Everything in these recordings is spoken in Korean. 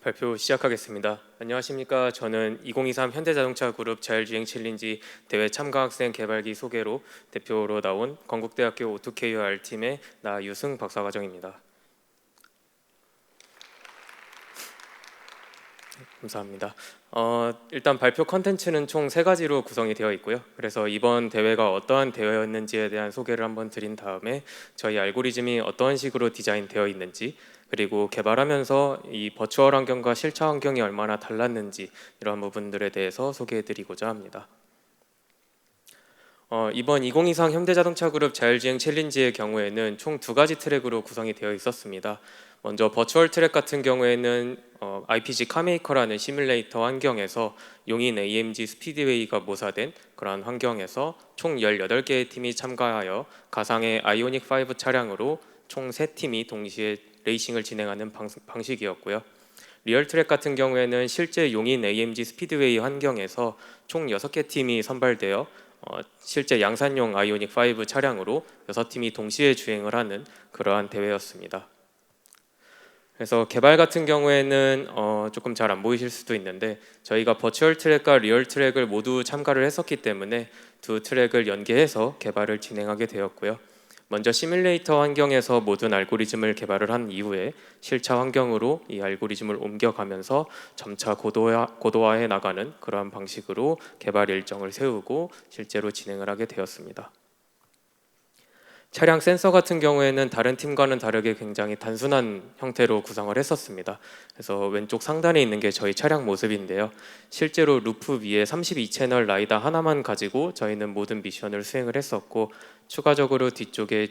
발표 시작하겠습니다. 안녕하십니까. 저는 2023 현대자동차그룹 자율주행 챌린지 대회 참가 학생 개발기 소개로 대표로 나온 건국대학교 오토KUR 팀의 나유승 박사과정입니다. 감사합니다. 일단 발표 컨텐츠는 총 3가지로 구성이 되어 있고요. 그래서 이번 대회가 어떠한 대회였는지에 대한 소개를 한번 드린 다음에 저희 알고리즘이 어떠한 식으로 디자인되어 있는지, 그리고 개발하면서 이 버추얼 환경과 실차 환경이 얼마나 달랐는지 이러한 부분들에 대해서 소개해드리고자 합니다. 이번 2023 현대자동차그룹 자율주행 챌린지의 경우에는 총 2가지 트랙으로 구성이 되어 있었습니다. 먼저 버추얼 트랙 같은 경우에는 IPG 카메이커라는 시뮬레이터 환경에서 용인 AMG 스피드웨이가 모사된 그러한 환경에서 총 18개의 팀이 참가하여 가상의 아이오닉 5 차량으로 총 3팀이 동시에 레이싱을 진행하는 방식이었고요. 리얼 트랙 같은 경우에는 실제 용인 AMG 스피드웨이 환경에서 총 6개 팀이 선발되어 실제 양산용 아이오닉 5 차량으로 6팀이 동시에 주행을 하는 그러한 대회였습니다. 그래서 개발 같은 경우에는 조금 잘 안 보이실 수도 있는데, 저희가 버추얼 트랙과 리얼 트랙을 모두 참가를 했었기 때문에 두 트랙을 연계해서 개발을 진행하게 되었고요. 먼저 시뮬레이터 환경에서 모든 알고리즘을 개발을 한 이후에 실차 환경으로 이 알고리즘을 옮겨가면서 점차 고도화해 나가는 그러한 방식으로 개발 일정을 세우고 실제로 진행을 하게 되었습니다. 차량 센서 같은 경우에는 다른 팀과는 다르게 굉장히 단순한 형태로 구성을 했었습니다. 그래서 왼쪽 상단에 있는 게 저희 차량 모습인데요. 실제로 루프 위에 32채널 라이다 하나만 가지고 저희는 모든 미션을 수행을 했었고, 추가적으로 뒤쪽에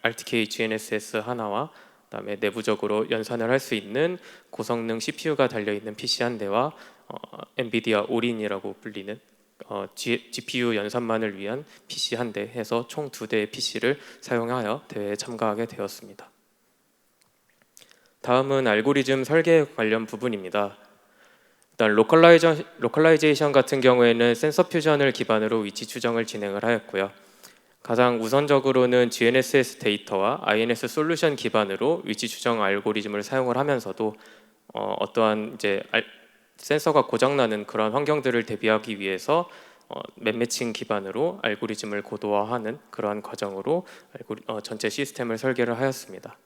RTK GNSS 하나와 그다음에 내부적으로 연산을 할 수 있는 고성능 CPU가 달려있는 PC 한 대와 엔비디아 올인이라고 불리는 GPU 연산만을 위한 PC 한 대 해서 총 2대의 PC를 사용하여 대회에 참가하게 되었습니다. 다음은 알고리즘 설계 관련 부분입니다. 일단 로컬라이제이션 같은 경우에는 센서 퓨전을 기반으로 위치 추정을 진행을 하였고요. 가장 우선적으로는 GNSS 데이터와 INS 솔루션 기반으로 위치 추정 알고리즘을 사용을 하면서도 어떠한 이제 센서가 고장나는 그런 환경들을 대비하기 위해서 맵매칭 기반으로 알고리즘을 고도화하는 그러한 과정으로 전체 시스템을 설계를 하였습니다.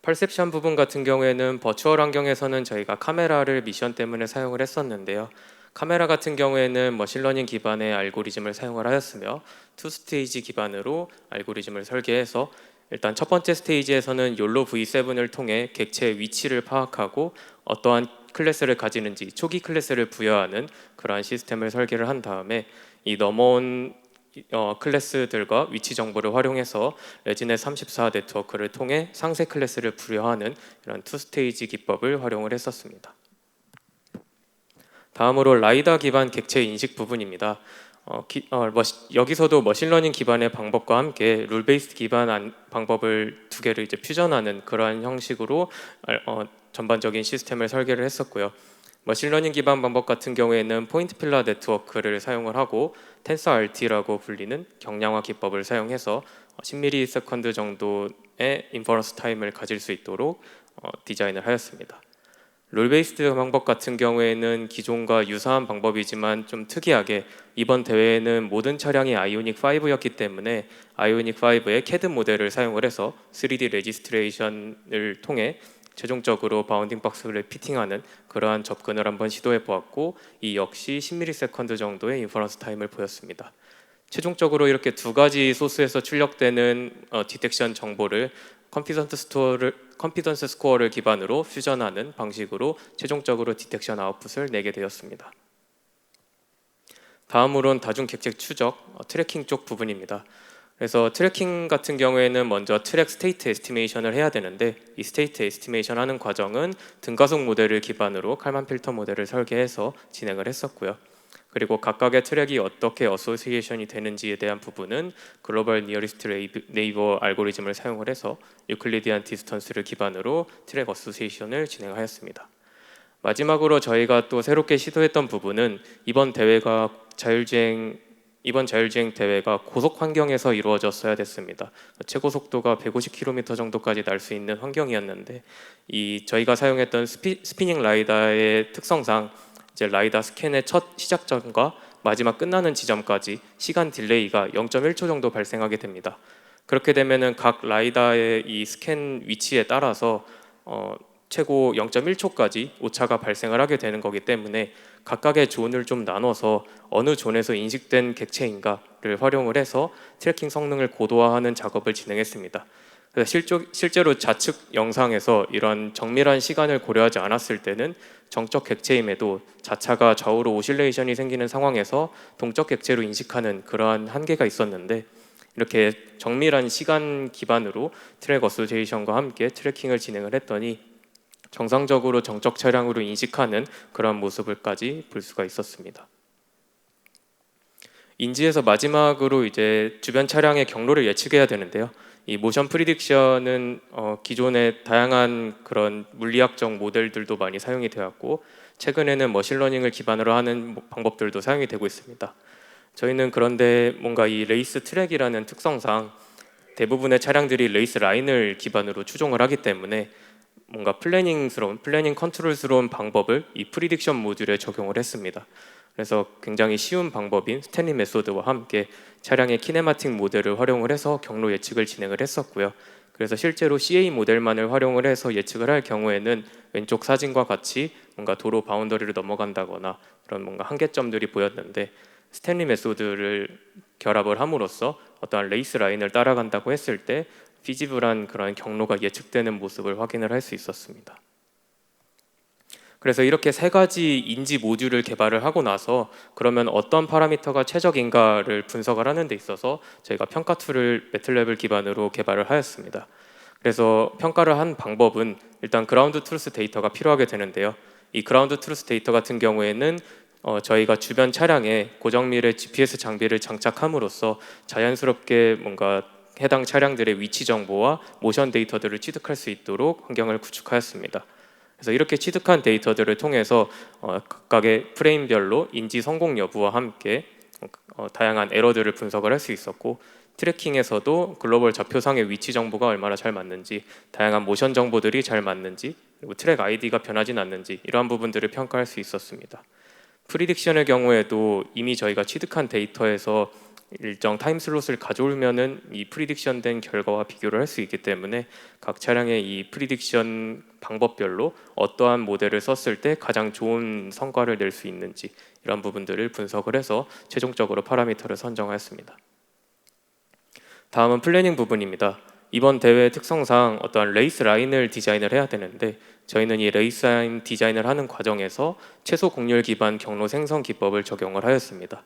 퍼셉션 부분 같은 경우에는 버추얼 환경에서는 저희가 카메라를 미션 때문에 사용을 했었는데요. 카메라 같은 경우에는 머신러닝 기반의 알고리즘을 사용을 하였으며 2스테이지 기반으로 알고리즘을 설계해서 일단 첫 번째 스테이지에서는 욜로 V7을 통해 객체의 위치를 파악하고 어떠한 클래스를 가지는지 초기 클래스를 부여하는 그러한 시스템을 설계를 한 다음에 이 넘어온 클래스들과 위치 정보를 활용해서 레지넷 34 네트워크를 통해 상세 클래스를 부여하는 이런 2스테이지 기법을 활용을 했었습니다. 다음으로 라이다 기반 객체 인식 부분입니다. 여기서도 머신러닝 기반의 방법과 함께 룰 베이스드 기반 방법을 2개를 이제 퓨전하는 그러한 형식으로 전반적인 시스템을 설계를 했었고요. 머신러닝 기반 방법 같은 경우에는 포인트 필러 네트워크를 사용을 하고 텐서RT라고 불리는 경량화 기법을 사용해서 10ms 정도의 인퍼런스 타임을 가질 수 있도록 디자인을 하였습니다. 룰 베이스드 방법 같은 경우에는 기존과 유사한 방법이지만 좀 특이하게 이번 대회에는 모든 차량이 아이오닉 5였기 때문에 아이오닉 5의 CAD 모델을 사용을 해서 3D 레지스트레이션을 통해 최종적으로 바운딩 박스를 피팅하는 그러한 접근을 한번 시도해 보았고, 이 역시 10ms 정도의 인퍼런스 타임을 보였습니다. 최종적으로 이렇게 2가지 소스에서 출력되는 디텍션 정보를 컨피던스 스코어를 기반으로 퓨전하는 방식으로 최종적으로 디텍션 아웃풋을 내게 되었습니다. 다음으로는 다중 객체 추적 트래킹 쪽 부분입니다. 그래서 트래킹 같은 경우에는 먼저 트랙 스테이트 에스티메이션을 해야 되는데, 이 스테이트 에스티메이션 하는 과정은 등가속 모델을 기반으로 칼만 필터 모델을 설계해서 진행을 했었고요. 그리고 각각의 트랙이 어떻게 어소시에이션이 되는지에 대한 부분은 글로벌 니어리스트 네이버 알고리즘을 사용을 해서 유클리디안 디스턴스를 기반으로 트랙 어소시에이션을 진행하였습니다. 마지막으로 저희가 또 새롭게 시도했던 부분은 이번 대회가 자율주행 이번 자율주행 대회가 고속 환경에서 이루어졌어야 됐습니다. 최고 속도가 150km 정도까지 날 수 있는 환경이었는데 저희가 사용했던 스피닝 라이다의 특성상 이제 라이다 스캔의 첫 시작점과 마지막 끝나는 지점까지 시간 딜레이가 0.1초 정도 발생하게 됩니다. 그렇게 되면은 각 라이다의 이 스캔 위치에 따라서 최고 0.1초까지 오차가 발생을 하게 되는 거기 때문에 각각의 존을 좀 나눠서 어느 존에서 인식된 객체인가를 활용을 해서 트래킹 성능을 고도화하는 작업을 진행했습니다. 그래서 실제로 좌측 영상에서 이런 정밀한 시간을 고려하지 않았을 때는 정적 객체임에도 자차가 좌우로 오실레이션이 생기는 상황에서 동적 객체로 인식하는 그러한 한계가 있었는데, 이렇게 정밀한 시간 기반으로 트랙 어소시에이션과 함께 트래킹을 진행을 했더니 정상적으로 정적 차량으로 인식하는 그런 모습을까지 볼 수가 있었습니다. 인지에서 마지막으로 이제 주변 차량의 경로를 예측해야 되는데요. 이 모션 프리딕션은 기존의 다양한 그런 물리학적 모델들도 많이 사용이 되었고, 최근에는 머신러닝을 기반으로 하는 방법들도 사용이 되고 있습니다. 저희는 그런데 뭔가 이 레이스 트랙이라는 특성상 대부분의 차량들이 레이스 라인을 기반으로 추종을 하기 때문에 뭔가 플래닝 컨트롤스러운 방법을 이 프리딕션 모듈에 적용을 했습니다. 그래서 굉장히 쉬운 방법인 스탠리 메소드와 함께 차량의 키네마틱 모델을 활용을 해서 경로 예측을 진행을 했었고요. 그래서 실제로 CA 모델만을 활용을 해서 예측을 할 경우에는 왼쪽 사진과 같이 뭔가 도로 바운더리를 넘어간다거나 그런 뭔가 한계점들이 보였는데, 스탠리 메소드를 결합을 함으로써 어떠한 레이스 라인을 따라간다고 했을 때 피지블한 그런 경로가 예측되는 모습을 확인을 할 수 있었습니다. 그래서 이렇게 세 가지 인지 모듈을 개발을 하고 나서 그러면 어떤 파라미터가 최적인가를 분석을 하는 데 있어서 저희가 평가 툴을 매틀랩을 기반으로 개발을 하였습니다. 그래서 평가를 한 방법은 일단 그라운드 트루스 데이터가 필요하게 되는데요. 이 그라운드 트루스 데이터 같은 경우에는 저희가 주변 차량에 고정밀의 GPS 장비를 장착함으로써 자연스럽게 뭔가 해당 차량들의 위치 정보와 모션 데이터들을 취득할 수 있도록 환경을 구축하였습니다. 그래서 이렇게 취득한 데이터들을 통해서 각각의 프레임별로 인지 성공 여부와 함께 다양한 에러들을 분석을 할 수 있었고, 트래킹에서도 글로벌 좌표상의 위치 정보가 얼마나 잘 맞는지, 다양한 모션 정보들이 잘 맞는지, 그리고 트랙 아이디가 변하진 않는지 이러한 부분들을 평가할 수 있었습니다. 프리딕션의 경우에도 이미 저희가 취득한 데이터에서 일정 타임 슬롯을 가져오면은 이 프리딕션된 결과와 비교를 할 수 있기 때문에 각 차량의 이 프리딕션 방법별로 어떠한 모델을 썼을 때 가장 좋은 성과를 낼 수 있는지 이런 부분들을 분석을 해서 최종적으로 파라미터를 선정하였습니다. 다음은 플래닝 부분입니다. 이번 대회 특성상 어떠한 레이스 라인을 디자인을 해야 되는데, 저희는 이 레이스 라인 디자인을 하는 과정에서 최소 공률 기반 경로 생성 기법을 적용을 하였습니다.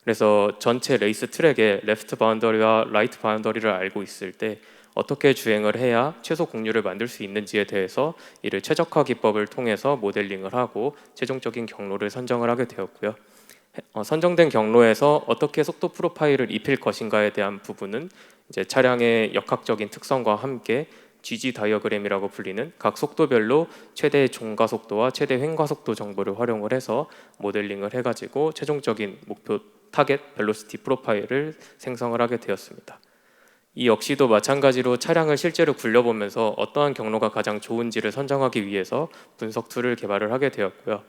그래서 전체 레이스 트랙의 레프트 바운더리와 라이트 바운더리를 알고 있을 때 어떻게 주행을 해야 최소 공률을 만들 수 있는지에 대해서 이를 최적화 기법을 통해서 모델링을 하고 최종적인 경로를 선정을 하게 되었고요. 선정된 경로에서 어떻게 속도 프로파일을 입힐 것인가에 대한 부분은 이제 차량의 역학적인 특성과 함께 GG 다이어그램이라고 불리는 각 속도별로 최대 종가 속도와 최대 횡가 속도 정보를 활용을 해서 모델링을 해가지고 최종적인 목표 타겟 벨로시티 프로파일을 생성을 하게 되었습니다. 이 역시도 마찬가지로 차량을 실제로 굴려보면서 어떠한 경로가 가장 좋은지를 선정하기 위해서 분석 툴을 개발을 하게 되었고요.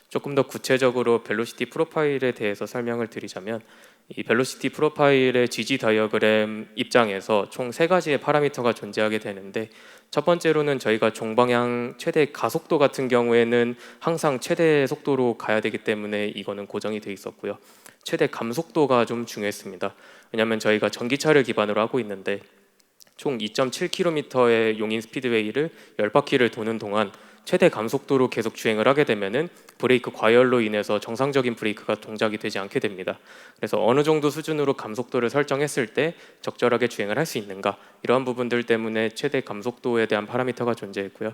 조금 더 구체적으로 벨로시티 프로파일에 대해서 설명을 드리자면, 이 벨로시티 프로파일의 GG 다이어그램 입장에서 총 세 가지의 파라미터가 존재하게 되는데, 첫 번째로는 저희가 종방향 최대 가속도 같은 경우에는 항상 최대 속도로 가야 되기 때문에 이거는 고정이 돼 있었고요. 최대 감속도가 좀 중요했습니다. 왜냐하면 저희가 전기차를 기반으로 하고 있는데 총 2.7km의 용인 스피드웨이를 10바퀴를 도는 동안 최대 감속도로 계속 주행을 하게 되면은 브레이크 과열로 인해서 정상적인 브레이크가 동작이 되지 않게 됩니다. 그래서 어느 정도 수준으로 감속도를 설정했을 때 적절하게 주행을 할 수 있는가, 이러한 부분들 때문에 최대 감속도에 대한 파라미터가 존재했고요.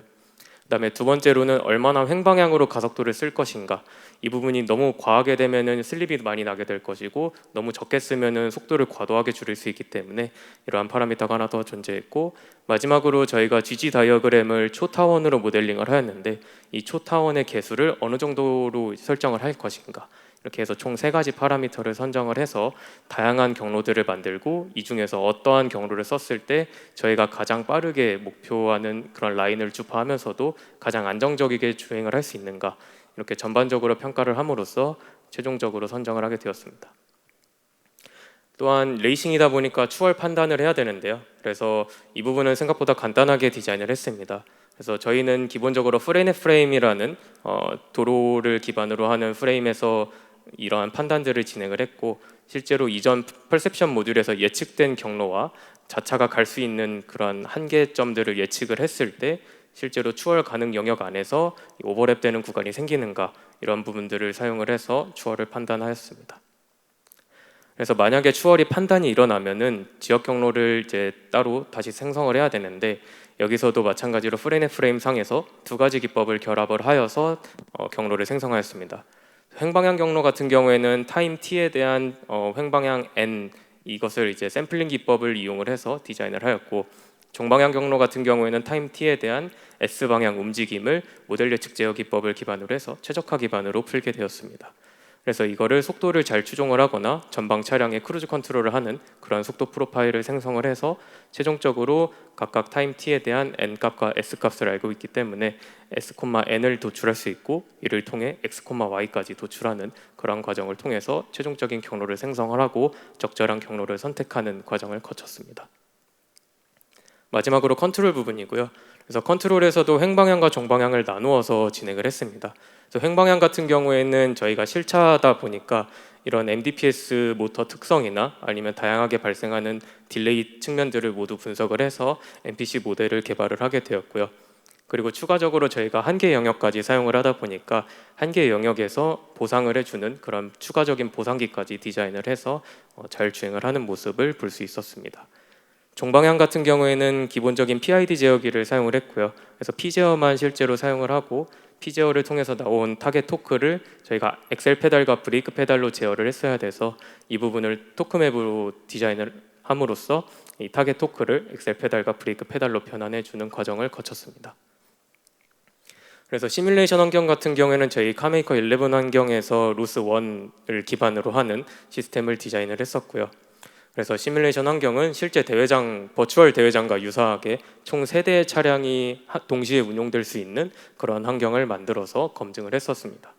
그다음에 두 번째로는 얼마나 횡방향으로 가속도를 쓸 것인가, 이 부분이 너무 과하게 되면은 슬립이 많이 나게 될 것이고 너무 적게 쓰면은 속도를 과도하게 줄일 수 있기 때문에 이러한 파라미터가 하나 더 존재했고, 마지막으로 저희가 GG 다이어그램을 초타원으로 모델링을 하였는데 이 초타원의 개수를 어느 정도로 설정을 할 것인가, 이렇게 해서 총 3가지 파라미터를 선정을 해서 다양한 경로들을 만들고 이 중에서 어떠한 경로를 썼을 때 저희가 가장 빠르게 목표하는 그런 라인을 주파하면서도 가장 안정적이게 주행을 할 수 있는가, 이렇게 전반적으로 평가를 함으로써 최종적으로 선정을 하게 되었습니다. 또한 레이싱이다 보니까 추월 판단을 해야 되는데요. 그래서 이 부분은 생각보다 간단하게 디자인을 했습니다. 그래서 저희는 기본적으로 프레네 프레임이라는 도로를 기반으로 하는 프레임에서 이러한 판단들을 진행을 했고, 실제로 이전 퍼셉션 모듈에서 예측된 경로와 자차가 갈 수 있는 그런 한계점들을 예측을 했을 때 실제로 추월 가능 영역 안에서 오버랩되는 구간이 생기는가, 이런 부분들을 사용을 해서 추월을 판단하였습니다. 그래서 만약에 추월이 판단이 일어나면은 지역 경로를 이제 따로 다시 생성을 해야 되는데, 여기서도 마찬가지로 프레네 프레임 상에서 2가지 기법을 결합을 하여서 경로를 생성하였습니다. 횡방향 경로 같은 경우에는 타임 t에 대한 횡방향 n, 이것을 이제 샘플링 기법을 이용을 해서 디자인을 하였고, 정방향 경로 같은 경우에는 타임 t에 대한 s 방향 움직임을 모델 예측 제어 기법을 기반으로 해서 최적화 기반으로 풀게 되었습니다. 그래서 이거를 속도를 잘 추종을 하거나 전방 차량의 크루즈 컨트롤을 하는 그런 속도 프로파일을 생성을 해서 최종적으로 각각 타임 t에 대한 n 값과 s 값을 알고 있기 때문에 s, n을 도출할 수 있고, 이를 통해 x, y까지 도출하는 그런 과정을 통해서 최종적인 경로를 생성을 하고 적절한 경로를 선택하는 과정을 거쳤습니다. 마지막으로 컨트롤 부분이고요. 그래서 컨트롤에서도 횡방향과 정방향을 나누어서 진행을 했습니다. 그래서 횡방향 같은 경우에는 저희가 실차다 보니까 이런 MDPS 모터 특성이나 아니면 다양하게 발생하는 딜레이 측면들을 모두 분석을 해서 MPC 모델을 개발을 하게 되었고요. 그리고 추가적으로 저희가 한계 영역까지 사용을 하다 보니까 한계 영역에서 보상을 해주는 그런 추가적인 보상기까지 디자인을 해서 잘 주행을 하는 모습을 볼 수 있었습니다. 종방향 같은 경우에는 기본적인 PID 제어기를 사용을 했고요. 그래서 P제어만 실제로 사용을 하고, P제어를 통해서 나온 타겟 토크를 저희가 엑셀 페달과 브레이크 페달로 제어를 했어야 돼서 이 부분을 토크맵으로 디자인을 함으로써 이 타겟 토크를 엑셀 페달과 브레이크 페달로 변환해주는 과정을 거쳤습니다. 그래서 시뮬레이션 환경 같은 경우에는 저희 카메이커 11 환경에서 로스 1을 기반으로 하는 시스템을 디자인을 했었고요. 그래서 시뮬레이션 환경은 실제 대회장, 버추얼 대회장과 유사하게 총 3대의 차량이 동시에 운용될 수 있는 그런 환경을 만들어서 검증을 했었습니다.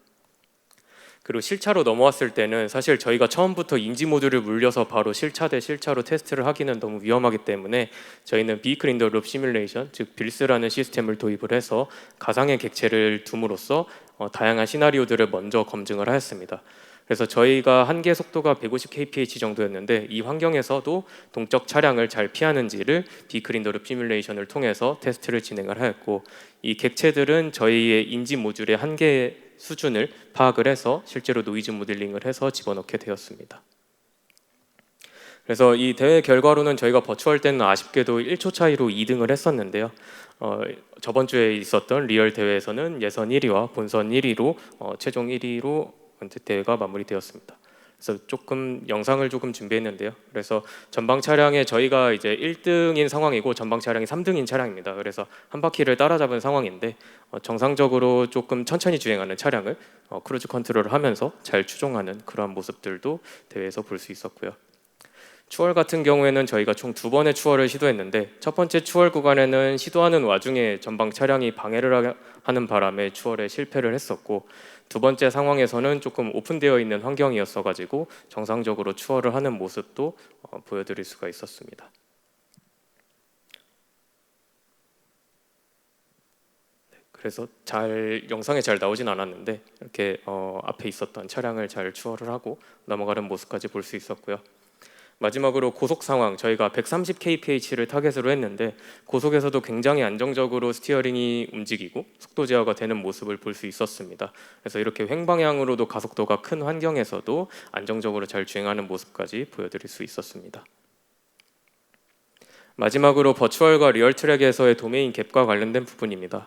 그리고 실차로 넘어왔을 때는 사실 저희가 처음부터 인지 모듈을 물려서 바로 실차 대 실차로 테스트를 하기는 너무 위험하기 때문에 저희는 Vehicle in the Loop Simulation, 즉 빌스라는 시스템을 도입을 해서 가상의 객체를 둠으로써 다양한 시나리오들을 먼저 검증을 하였습니다. 그래서 저희가 한계 속도가 150 kph 정도였는데 이 환경에서도 동적 차량을 잘 피하는지를 Vehicle in the Loop Simulation을 통해서 테스트를 진행을 하였고, 이 객체들은 저희의 인지 모듈의 한계 수준을 파악을 해서 실제로 노이즈 모델링을 해서 집어넣게 되었습니다. 그래서 이 대회 결과로는 저희가 버추얼 때는 아쉽게도 1초 차이로 2등을 했었는데요. 저번 주에 있었던 리얼 대회에서는 예선 1위와 본선 1위로 최종 1위로 대회가 마무리되었습니다. 그래서 조금 영상을 조금 준비했는데요. 그래서 전방 차량에 저희가 이제 1등인 상황이고 전방 차량이 3등인 차량입니다. 그래서 한 바퀴를 따라잡은 상황인데 정상적으로 조금 천천히 주행하는 차량을 크루즈 컨트롤을 하면서 잘 추종하는 그러한 모습들도 대회에서 볼 수 있었고요. 추월 같은 경우에는 저희가 총 2번의 추월을 시도했는데, 첫 번째 추월 구간에는 시도하는 와중에 전방 차량이 방해를 하는 바람에 추월에 실패를 했었고, 두 번째 상황에서는 조금 오픈되어 있는 환경이었어 가지고 정상적으로 추월을 하는 모습도 보여드릴 수가 있었습니다. 그래서 영상에 잘 나오진 않았는데 이렇게 앞에 있었던 차량을 잘 추월을 하고 넘어가는 모습까지 볼 수 있었고요. 마지막으로 고속 상황, 저희가 130 kph를 타겟으로 했는데 고속에서도 굉장히 안정적으로 스티어링이 움직이고 속도 제어가 되는 모습을 볼 수 있었습니다. 그래서 이렇게 횡방향으로도 가속도가 큰 환경에서도 안정적으로 잘 주행하는 모습까지 보여드릴 수 있었습니다. 마지막으로 버추얼과 리얼 트랙에서의 도메인 갭과 관련된 부분입니다.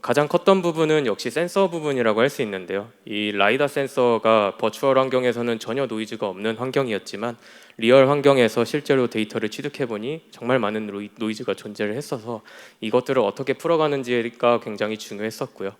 가장 컸던 부분은 역시 센서 부분이라고 할 수 있는데요. 이 라이다 센서가 버추얼 환경에서는 전혀 노이즈가 없는 환경이었지만 리얼 환경에서 실제로 데이터를 취득해보니 정말 많은 노이즈가 존재를 했어서 이것들을 어떻게 풀어가는지가 굉장히 중요했었고요.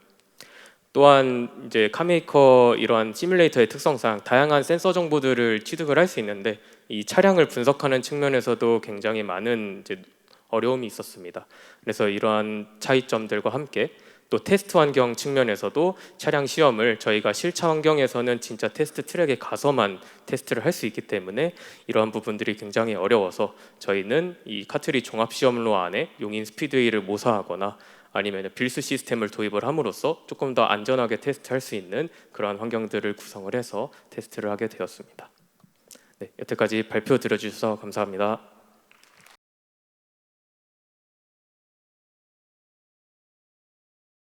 또한 이제 카메이커 이러한 시뮬레이터의 특성상 다양한 센서 정보들을 취득을 할 수 있는데 이 차량을 분석하는 측면에서도 굉장히 많은 이제 어려움이 있었습니다. 그래서 이러한 차이점들과 함께 또 테스트 환경 측면에서도 차량 시험을 저희가 실차 환경에서는 진짜 테스트 트랙에 가서만 테스트를 할 수 있기 때문에 이러한 부분들이 굉장히 어려워서 저희는 이 카트리 종합 시험로 안에 용인 스피드웨이를 모사하거나 아니면 빌수 시스템을 도입을 함으로써 조금 더 안전하게 테스트할 수 있는 그러한 환경들을 구성을 해서 테스트를 하게 되었습니다. 네, 여태까지 발표 들어주셔서 감사합니다.